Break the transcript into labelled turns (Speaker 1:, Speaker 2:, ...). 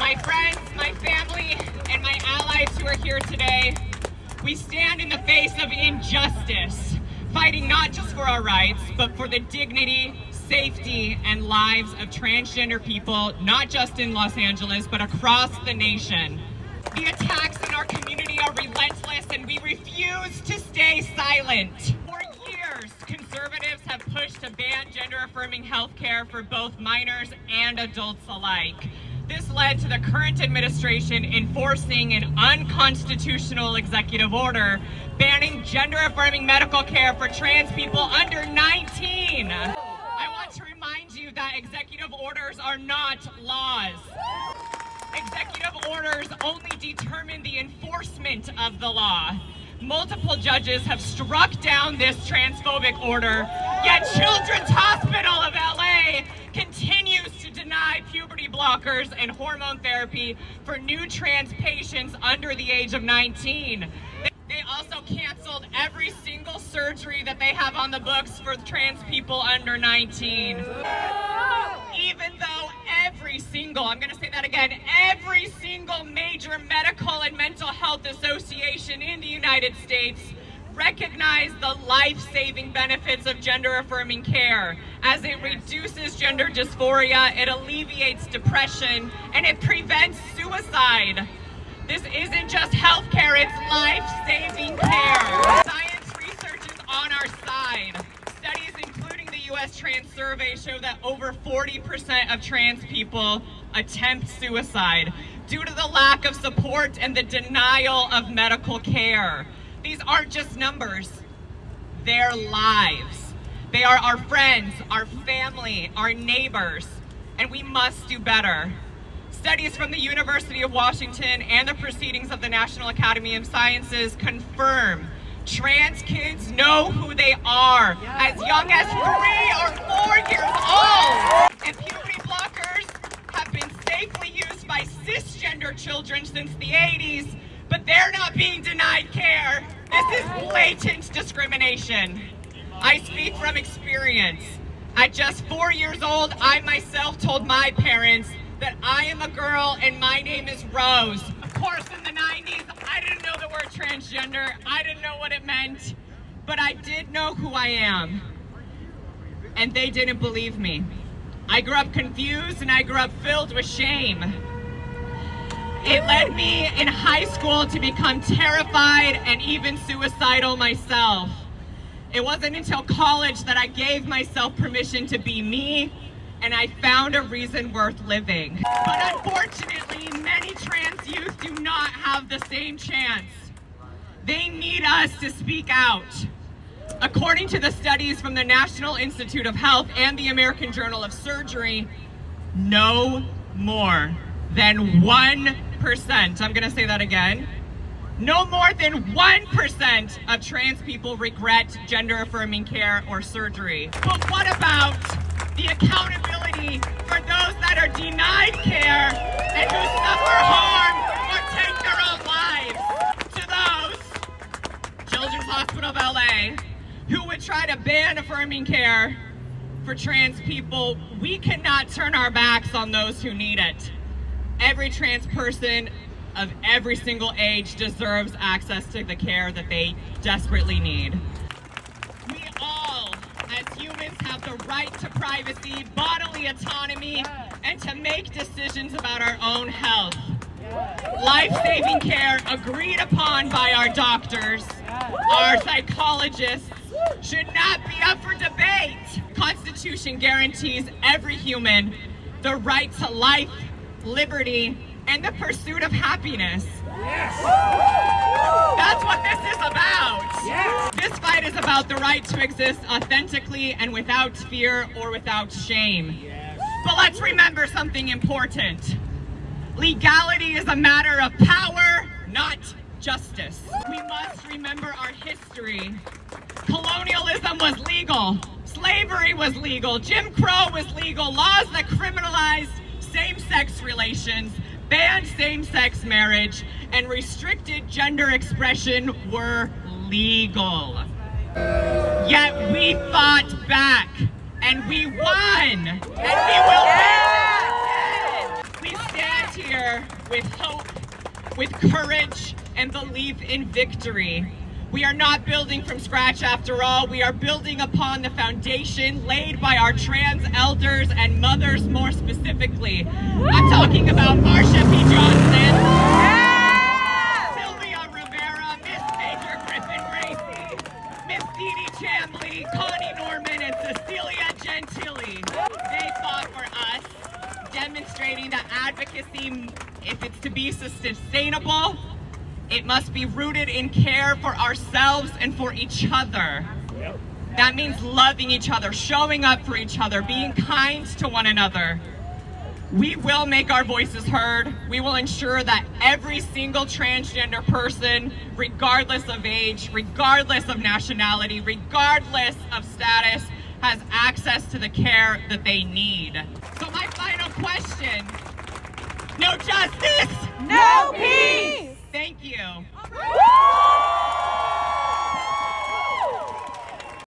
Speaker 1: My friends, my family, and my allies who are here today, we stand in the face of injustice, fighting not just for our rights, but for the dignity, safety, and lives of transgender people, not just in Los Angeles, but across the nation. The attacks in our community are relentless, and we refuse to stay silent. For years, conservatives have pushed to ban gender-affirming health care for both minors and adults alike. This led to the current administration enforcing an unconstitutional executive order banning gender-affirming medical care for trans people under 19. I want to remind you that executive orders are not laws. Executive orders only determine the enforcement of the law. Multiple judges have struck down this transphobic order, yet Children's Hospital of LA continues to deny puberty blockers and hormone therapy for new trans patients under the age of 19. They also canceled every single surgery that they have on the books for trans people under 19. Even though every single major medical and mental health association in the United States recognize the life-saving benefits of gender-affirming care, as it reduces gender dysphoria, it alleviates depression, and it prevents suicide. This isn't just healthcare, it's life-saving care. Science research is on our side. Studies including the U.S. Trans Survey show that over 40% of trans people attempt suicide due to the lack of support and the denial of medical care. These aren't just numbers, they're lives. They are our friends, our family, our neighbors, and we must do better. Studies from the University of Washington and the proceedings of the National Academy of Sciences confirm trans kids know who they are as young as 3 or 4 years old. And puberty blockers have been safely used by cisgender children since the 80s, but they're not being denied care. This is blatant discrimination. I speak from experience. At just 4 years old, I myself told my parents that I am a girl and my name is Rose. Of course, in the 90s, I didn't know the word transgender. I didn't know what it meant, but I did know who I am. And they didn't believe me. I grew up confused and I grew up filled with shame. It led me in high school to become terrified and even suicidal myself. It wasn't until college that I gave myself permission to be me, and I found a reason worth living. But unfortunately, many trans youth do not have the same chance. They need us to speak out. According to the studies from the National Institute of Health and the American Journal of Surgery, no more than 1%, I'm gonna say that again, no more than 1% of trans people regret gender-affirming care or surgery. But what about the accountability for those that are denied care and who suffer harm or take their own lives? To those, Children's Hospital of LA, who would try to ban affirming care for trans people, we cannot turn our backs on those who need it. Every trans person of every single age deserves access to the care that they desperately need. We all, as humans, have the right to privacy, bodily autonomy, and to make decisions about our own health. Life-saving care agreed upon by our doctors, our psychologists, should not be up for debate. The Constitution guarantees every human the right to life, liberty, and the pursuit of happiness.
Speaker 2: Yes.
Speaker 1: That's what this is about.
Speaker 2: Yes.
Speaker 1: This fight is about the right to exist authentically and without fear or without shame.
Speaker 2: Yes.
Speaker 1: But let's remember something important. Legality is a matter of power, not justice. We must remember our history. Colonialism was legal. Slavery was legal. Jim Crow was legal. Laws that criminalized same-sex relations, banned same-sex marriage, and restricted gender expression were legal. Yet we fought back, and we won, and we will win again. We stand here future with hope, with courage, and belief in victory. We are not building from scratch after all. We are building upon the foundation laid by our trans elders and mothers more specifically. I'm talking about Marsha P. Johnson, Sylvia Rivera, Miss Major Griffin Gracie, Miss Dee Dee Chambly, Connie Norman, and Cecilia Gentili. They fought for us, demonstrating that advocacy, if it's to be sustainable, it must be rooted in care for ourselves and for each other. That means loving each other, showing up for each other, being kind to one another. We will make our voices heard. We will ensure that every single transgender person, regardless of age, regardless of nationality, regardless of status, has access to the care that they need. So my final question, no justice,
Speaker 2: No peace!
Speaker 1: Thank you.